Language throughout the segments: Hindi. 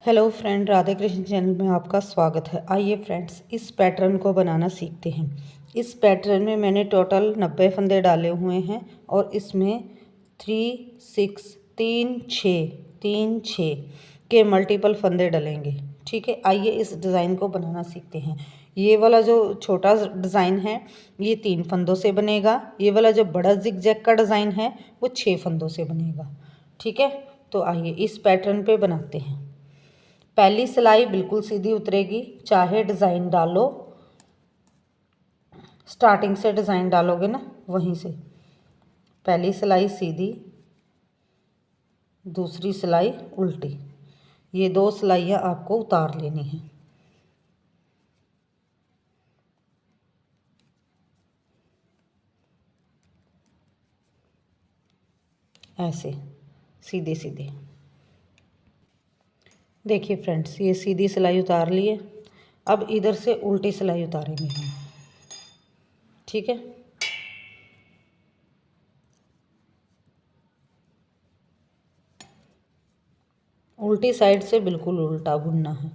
Hello friend, Radhe Krishna channel में आपका स्वागत है। आइए फ्रेंड्स, इस पैटर्न को बनाना सीखते हैं। इस पैटर्न में मैंने टोटल 90 फंदे डाले हुए हैं और इसमें 3 6 3 6 के मल्टीपल फंदे डलेंगे। ठीक है, आइए इस डिज़ाइन को बनाना सीखते हैं। ये वाला जो छोटा डिज़ाइन है ये 3 फंदों से बनेगा। ये वाला जो बड़ा जिगजैग का डिज़ाइन है वो 6 फंदों से बनेगा। ठीक है, तो आइए इस पैटर्न पे बनाते हैं। पहली सिलाई बिल्कुल सीधी उतरेगी, चाहे डिज़ाइन डालो, स्टार्टिंग से डिज़ाइन डालोगे ना वहीं से। पहली सिलाई सीधी, दूसरी सिलाई उल्टी, ये 2 सिलाइयाँ आपको उतार लेनी हैं। ऐसे सीधे सीधे। देखिए फ्रेंड्स, ये सीधी सिलाई उतार लिए। अब इधर से उल्टी सिलाई उतारेंगे हम। ठीक है, उल्टी साइड से बिल्कुल उल्टा बुनना है।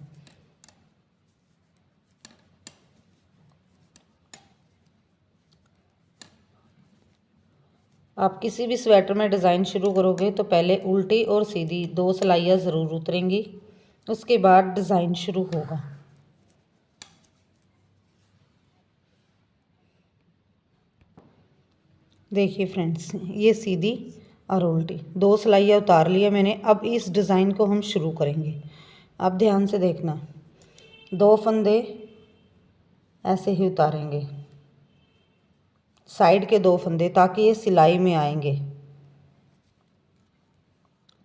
आप किसी भी स्वेटर में डिज़ाइन शुरू करोगे तो पहले उल्टी और सीधी 2 सिलाइयाँ ज़रूर उतरेंगी, उसके बाद डिज़ाइन शुरू होगा। देखिए फ्रेंड्स, ये सीधी और उल्टी 2 सिलाइयाँ उतार लिया मैंने। अब इस डिज़ाइन को हम शुरू करेंगे। अब ध्यान से देखना, 2 फंदे ऐसे ही उतारेंगे, साइड के 2 फंदे, ताकि ये सिलाई में आएंगे।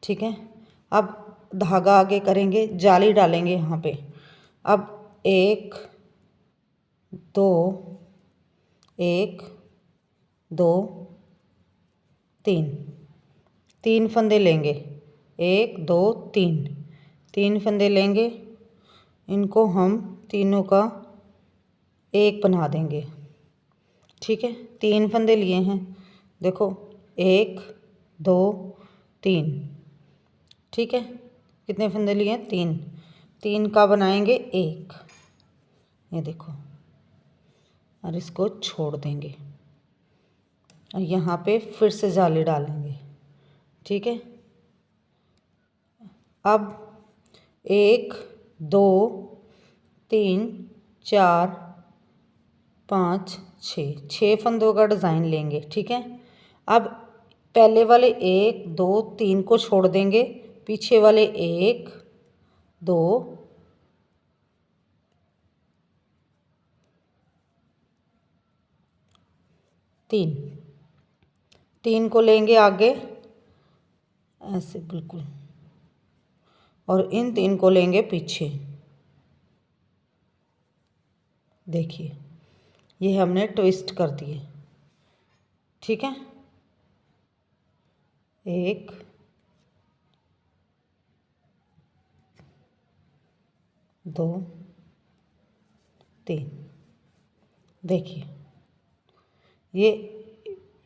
ठीक है, अब धागा आगे करेंगे, जाली डालेंगे यहाँ पे। अब 1 2 1 2 3 फंदे लेंगे। 1 2 3 फंदे लेंगे। इनको हम तीनों का एक बना देंगे। ठीक है, 3 फंदे लिए हैं, देखो 1 2 3। ठीक है, कितने फंदे लिए हैं? 3 का बनाएंगे 1, ये देखो, और इसको छोड़ देंगे और यहाँ पे फिर से जाली डालेंगे। ठीक है, अब 1 2 3 4 5 6 फंदों का डिज़ाइन लेंगे। ठीक है, अब पहले वाले 1 2 3 को छोड़ देंगे, पीछे वाले 1 2 3 को लेंगे आगे ऐसे बिल्कुल, और इन 3 को लेंगे पीछे। देखिए, ये हमने ट्विस्ट कर दिए। ठीक है, 1 2 3। देखिए, ये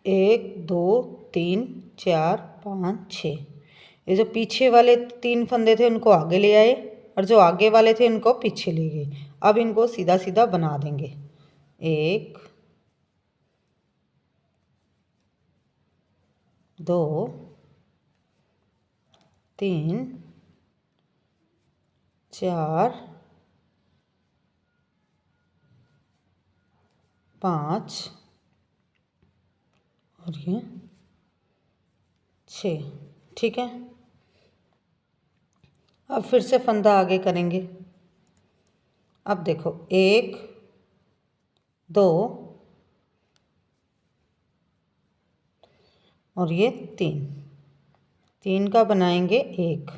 1 2 3 4 5 6, ये जो पीछे वाले 3 फंदे थे उनको आगे ले आए और जो आगे वाले थे उनको पीछे ले गए। अब इनको सीधा सीधा बना देंगे। 1 2 3 4 5 और ये 6। ठीक है, अब फिर से फंदा आगे करेंगे। अब देखो 1 2 और ये 3 का बनाएंगे 1,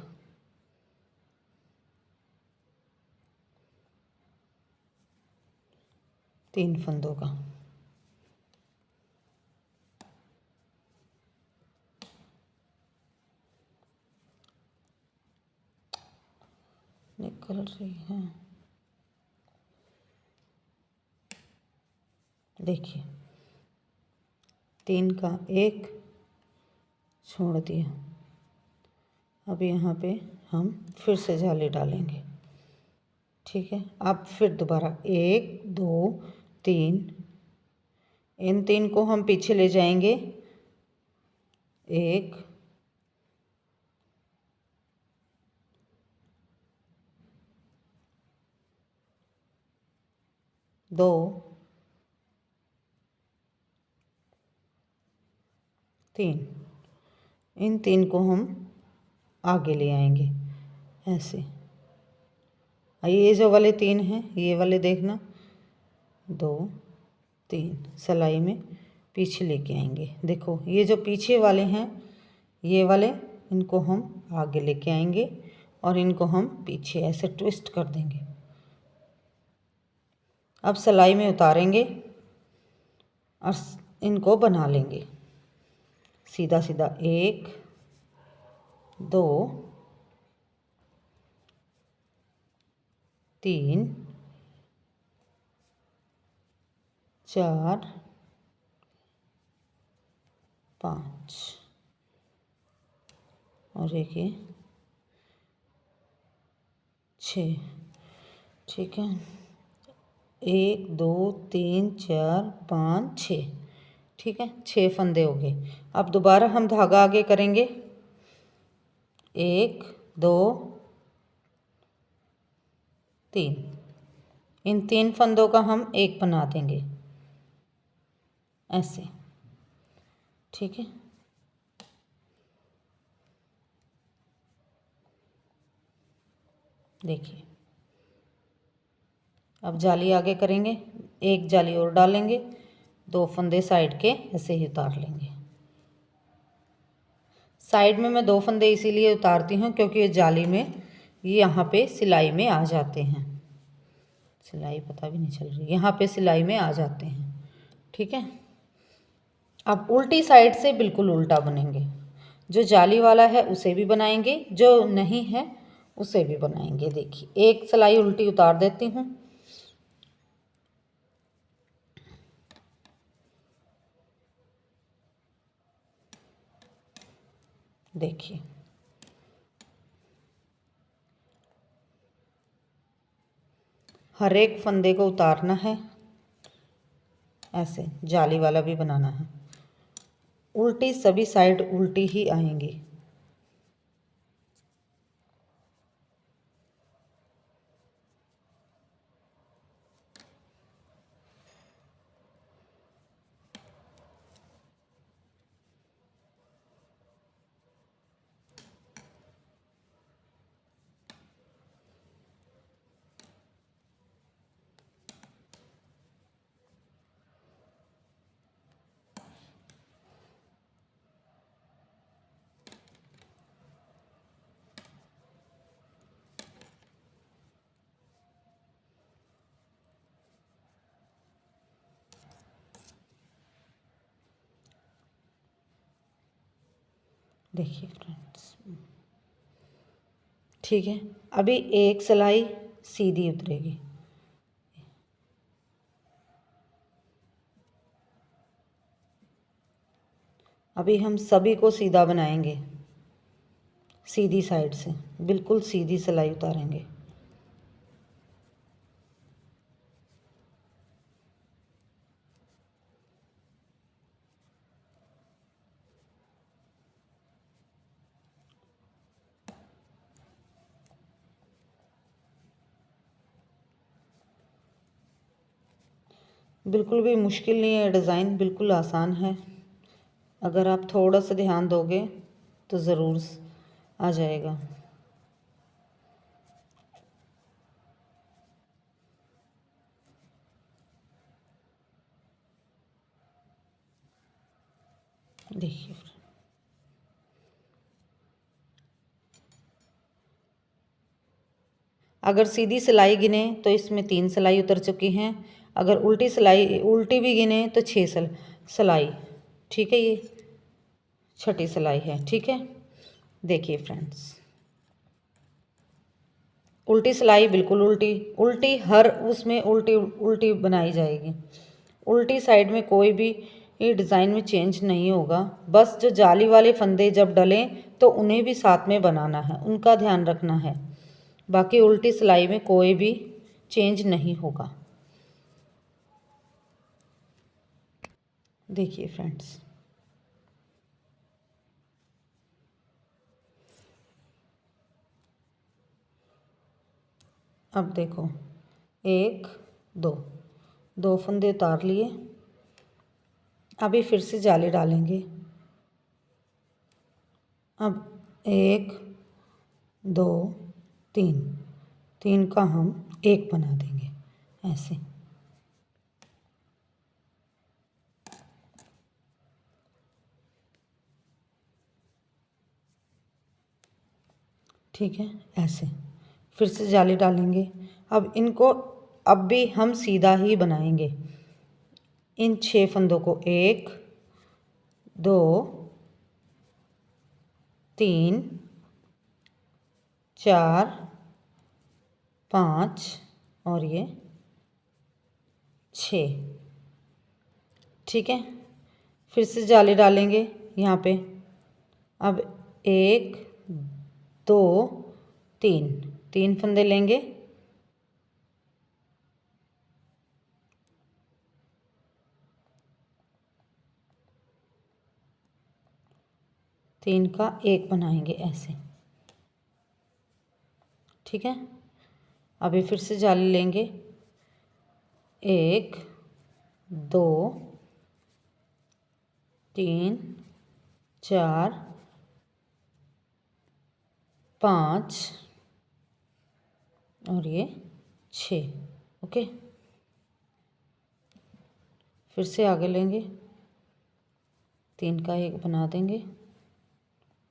3 फंदों का। निकल रही है, देखिए 3 का 1 छोड़ दिया। अब यहाँ पे हम फिर से जाली डालेंगे। ठीक है, अब फिर दोबारा 1 2 3, इन 3 को हम पीछे ले जाएंगे। 1 2 3, इन 3 को हम आगे ले आएंगे ऐसे। ये जो वाले 3 हैं, ये वाले देखना, 2 3 सिलाई में पीछे लेके आएंगे। देखो ये जो पीछे वाले हैं, ये वाले, इनको हम आगे लेके आएंगे और इनको हम पीछे ऐसे ट्विस्ट कर देंगे। अब सिलाई में उतारेंगे और इनको बना लेंगे सीधा सीधा। 1 2 3 4 5 और एक ये 6। ठीक है, 1 2 3 4 5 6। ठीक है, 6 फंदे हो गए। अब दोबारा हम धागा आगे करेंगे। 1 2 3, इन 3 फंदों का हम एक बना देंगे ऐसे। ठीक है, देखिए अब जाली आगे करेंगे, एक जाली और डालेंगे, 2 फंदे साइड के ऐसे ही उतार लेंगे। साइड में मैं 2 फंदे इसीलिए उतारती हूँ क्योंकि ये जाली में, ये यहाँ पे सिलाई में आ जाते हैं। सिलाई पता भी नहीं चल रही, यहाँ पे सिलाई में आ जाते हैं। ठीक है, अब उल्टी साइड से बिल्कुल उल्टा बनेंगे। जो जाली वाला है उसे भी बनाएंगे, जो नहीं है उसे भी बनाएंगे। देखिए एक सिलाई उल्टी उतार देती हूँ। देखिए हर एक फंदे को उतारना है ऐसे, जाली वाला भी बनाना है। उल्टी सभी साइड उल्टी ही आएंगी। देखिए फ्रेंड्स, ठीक है, अभी एक सिलाई सीधी उतरेगी। अभी हम सभी को सीधा बनाएंगे, सीधी साइड से बिल्कुल सीधी सिलाई उतारेंगे। बिल्कुल भी मुश्किल नहीं है, डिज़ाइन बिल्कुल आसान है। अगर आप थोड़ा सा ध्यान दोगे तो ज़रूर आ जाएगा। देखिए अगर सीधी सिलाई गिने तो इसमें 3 सिलाई उतर चुकी हैं। अगर उल्टी भी गिने तो 6 सिलाई। ठीक है, ये छठी सिलाई है। ठीक है, देखिए फ्रेंड्स, उल्टी सिलाई बिल्कुल उल्टी उल्टी हर उसमें उल्टी उल्टी बनाई जाएगी। उल्टी साइड में कोई भी ये डिज़ाइन में चेंज नहीं होगा। बस जो जाली वाले फंदे जब डलें तो उन्हें भी साथ में बनाना है, उनका ध्यान रखना है। बाकी उल्टी सिलाई में कोई भी चेंज नहीं होगा। देखिए फ्रेंड्स, अब देखो, 1 2 2 फंदे उतार लिए। अभी फिर से जाली डालेंगे। अब 1 2 3 3 का हम 1 बना देंगे ऐसे। ठीक है, ऐसे फिर से जाली डालेंगे। अब इनको अब भी हम सीधा ही बनाएंगे। इन 6 फंदों को 1 2 3 4 5 और ये 6। ठीक है, फिर से जाली डालेंगे यहाँ पे। अब 1 2 3 3 फंदे लेंगे। तीन का 1 बनाएंगे ऐसे। ठीक है, अभी फिर से जाली लेंगे। 1 2 3 4 5 और ये 6। ओके, फिर से आगे लेंगे, 3 का 1 बना देंगे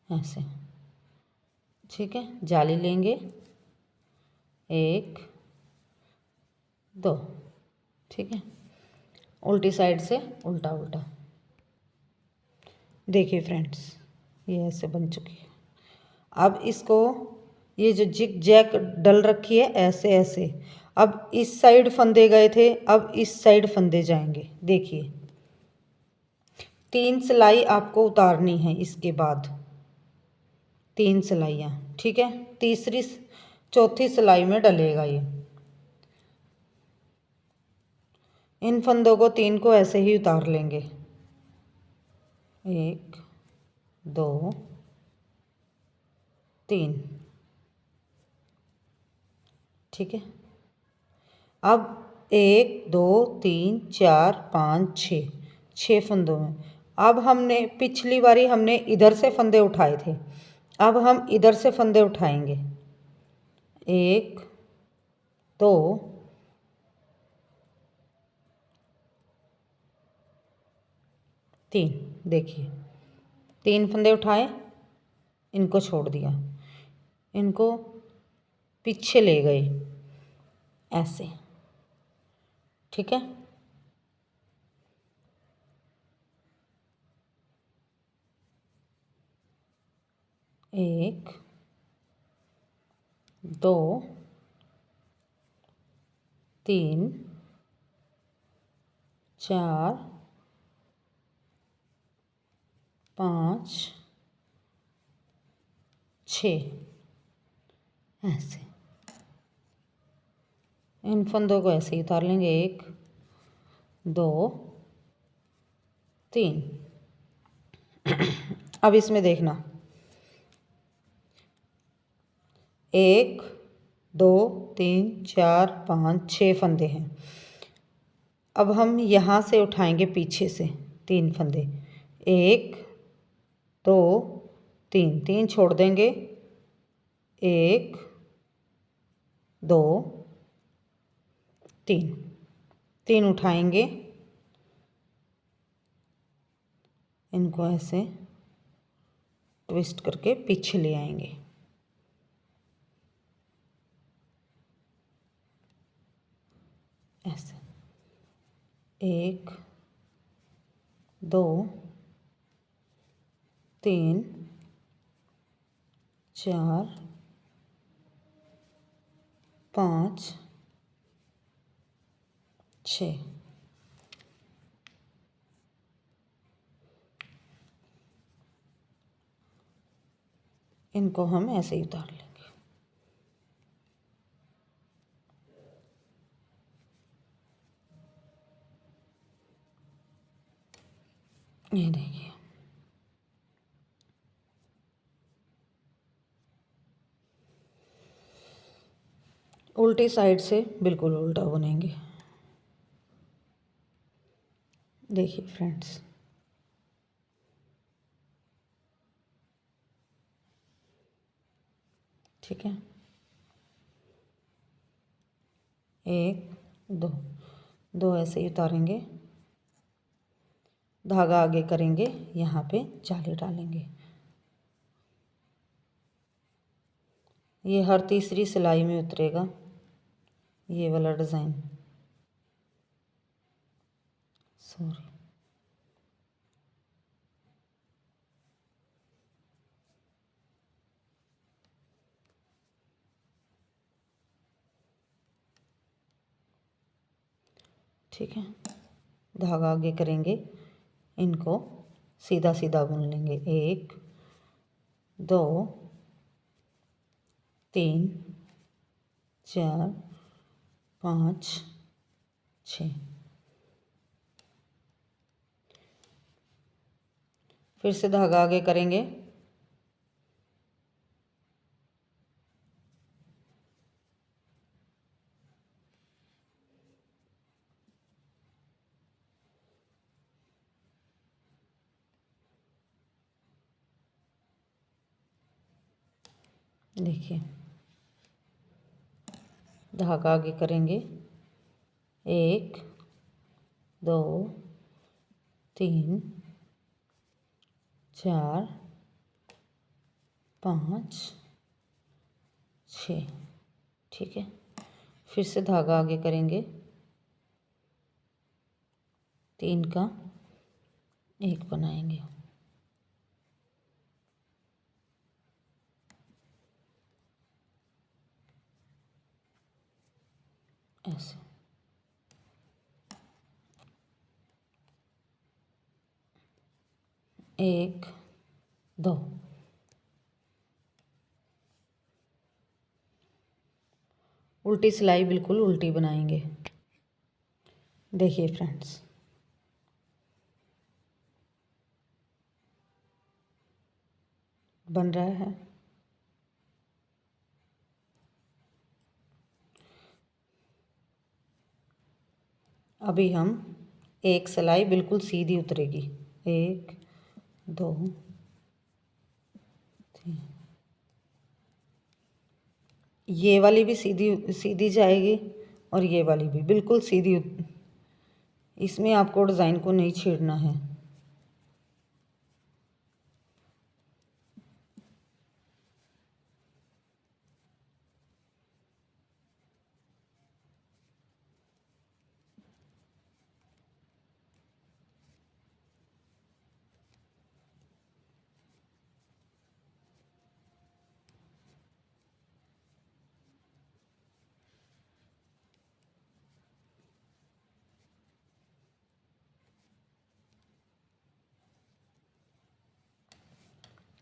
ऐसे। ठीक है, जाली लेंगे 1 2। ठीक है, उल्टी साइड से उल्टा उल्टा। देखिए फ्रेंड्स, ये ऐसे बन चुकी है। अब इसको, ये जो जिग जैग डल रखी है ऐसे ऐसे, अब इस साइड फंदे गए थे, अब इस साइड फंदे जाएंगे। देखिए, 3 सिलाई आपको उतारनी है। इसके बाद 3 सिलाइयाँ। ठीक है, तीसरी चौथी सिलाई में डलेगा ये। इन फंदों को 3 को ऐसे ही उतार लेंगे। 1 2 3। ठीक है, अब 1 2 3 4 5 6 6 फंदों में। अब हमने पिछली बारी हमने इधर से फंदे उठाए थे, अब हम इधर से फंदे उठाएंगे। 1 2 3। देखिए, 3 फंदे उठाए, इनको छोड़ दिया, इनको पीछे ले गए ऐसे। ठीक है, एक 2 3 4 5 6 ऐसे। इन फंदों को ऐसे ही उतार लेंगे। 1 2 3। अब इसमें देखना, 1 2 3 4 5 6 फंदे हैं। अब हम यहाँ से उठाएंगे पीछे से 3 फंदे। 1 2 3 3 छोड़ देंगे। 1 2 3 3 उठाएंगे, इनको ऐसे ट्विस्ट करके पीछे ले आएंगे ऐसे। 1 2 3 4 5 6। इनको हम ऐसे ही उतार लेंगे। ये देखिए, उल्टी साइड से बिल्कुल उल्टा बुनेंगे। देखिए फ्रेंड्स, ठीक है, एक दो, दो ऐसे ही उतारेंगे, धागा आगे करेंगे, यहाँ पे जाली डालेंगे। ये हर तीसरी सिलाई में उतरेगा ये वाला डिज़ाइन, सॉरी, ठीक है। धागा आगे करेंगे, इनको सीधा सीधा बुन लेंगे। एक दो तीन चार पाँच छः, फिर से धागा आगे करेंगे, देखिए, धागा आगे करेंगे, एक दो तीन चार पाँच छः, ठीक है। फिर से धागा आगे करेंगे, तीन का एक बनाएंगे, ऐसे, एक दो, उल्टी सिलाई बिल्कुल उल्टी बनाएंगे। देखिए फ्रेंड्स, बन रहा है। अभी हम एक सिलाई बिल्कुल सीधी उतरेगी, एक दो तीन, ये वाली भी सीधी सीधी जाएगी और ये वाली भी बिल्कुल सीधी। इसमें आपको डिज़ाइन को नहीं छेड़ना है।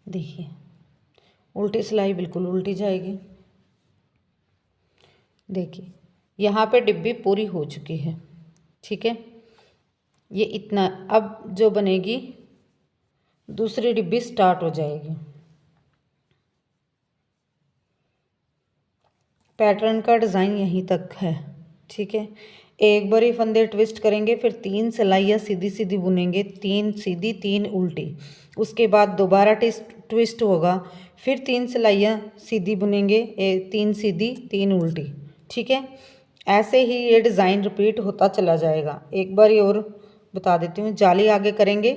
देखिए, उल्टी सिलाई बिल्कुल उल्टी जाएगी। देखिए, यहाँ पे डिब्बी पूरी हो चुकी है, ठीक है। ये इतना, अब जो बनेगी दूसरी डिब्बी स्टार्ट हो जाएगी। पैटर्न का डिज़ाइन यहीं तक है, ठीक है। एक बारी फंदे ट्विस्ट करेंगे, फिर तीन सिलाइयाँ सीधी सीधी बुनेंगे, तीन सीधी तीन उल्टी। उसके बाद दोबारा ट्विस्ट होगा, फिर तीन सिलाइयाँ सीधी बुनेंगे, तीन सीधी तीन उल्टी, ठीक है। ऐसे ही ये डिज़ाइन रिपीट होता चला जाएगा। एक बार और बता देती हूँ, जाली आगे करेंगे,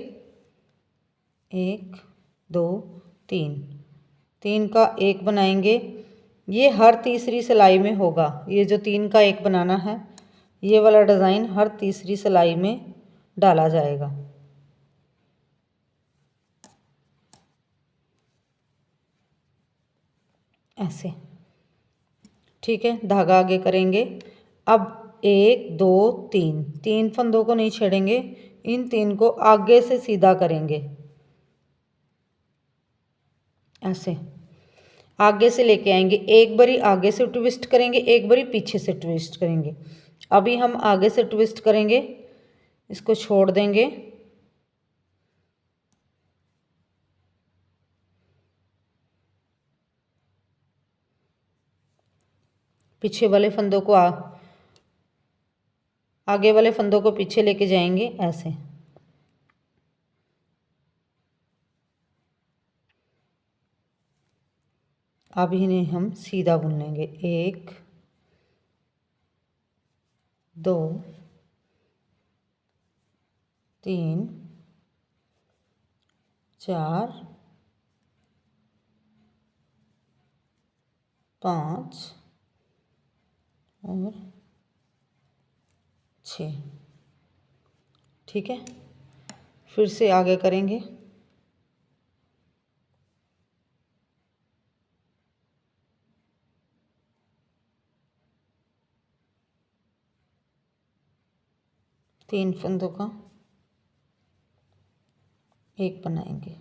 एक दो तीन, तीन का एक बनाएंगे। ये हर तीसरी सिलाई में होगा, ये जो तीन का एक बनाना है, ये वाला डिज़ाइन हर तीसरी सिलाई में डाला जाएगा। ऐसे, ठीक है। धागा आगे करेंगे, अब एक दो तीन, तीन फंदों को नहीं छेड़ेंगे, इन तीन को आगे से सीधा करेंगे, ऐसे। आगे से लेके आएंगे, एक बारी आगे से ट्विस्ट करेंगे, एक बारी पीछे से ट्विस्ट करेंगे। अभी हम आगे से ट्विस्ट करेंगे, इसको छोड़ देंगे, पीछे वाले फंदों को आगे वाले फंदों को पीछे लेके जाएंगे ऐसे। अब इन्हें हम सीधा बुन लेंगे, 1 2 3 4 5 और 6। ठीक है, फिर से आगे करेंगे, तीन फंदों का एक बनाएंगे।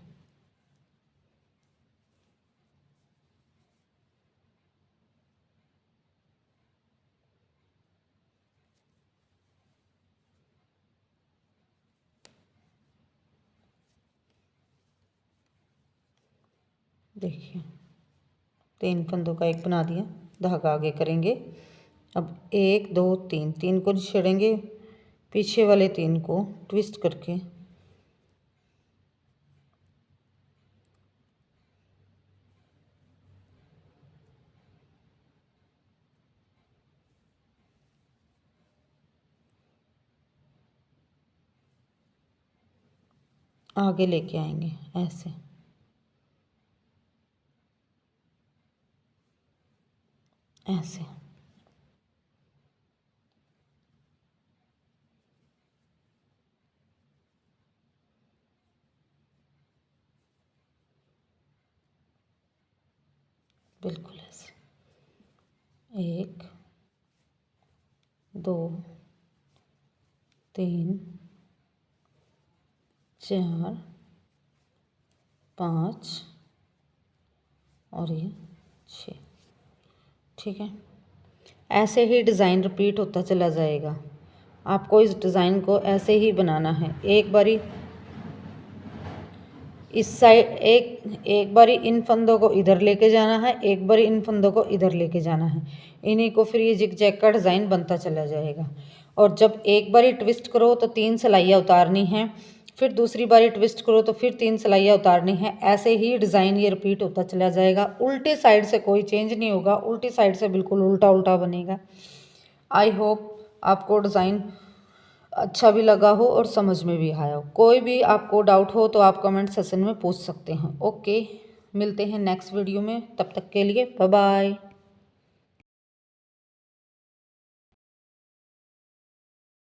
देखिए, तीन फंदों का एक बना दिया, धागा आगे करेंगे। अब 1 2 3, 3 को छेड़ेंगे, पीछे वाले 3 को ट्विस्ट करके आगे लेके आएंगे ऐसे। ऐसे बिल्कुल ऐसे, 1 2 3 4 5 और ये 6। ठीक है, ऐसे ही डिज़ाइन रिपीट होता चला जाएगा। आपको इस डिज़ाइन को ऐसे ही बनाना है। एक बारी इस साइड, एक बारी इन फंदों को इधर लेके जाना है, एक बारी इन फंदों को इधर लेके जाना है। इन्हीं को फिर ये जिग जैग का डिज़ाइन बनता चला जाएगा। और जब एक बारी ट्विस्ट करो तो 3 सिलाइयाँ उतारनी हैं, फिर दूसरी बारी ट्विस्ट करो तो फिर 3 सिलाइयाँ उतारनी है। ऐसे ही डिज़ाइन ये रिपीट होता चला जाएगा। उल्टे साइड से कोई चेंज नहीं होगा, उल्टी साइड से बिल्कुल उल्टा उल्टा बनेगा। आई होप आपको डिज़ाइन अच्छा भी लगा हो और समझ में भी आया हो। कोई भी आपको डाउट हो तो आप कमेंट सेक्शन में पूछ सकते हैं। ओके, मिलते हैं नेक्स्ट वीडियो में, तब तक के लिए बाय बाय।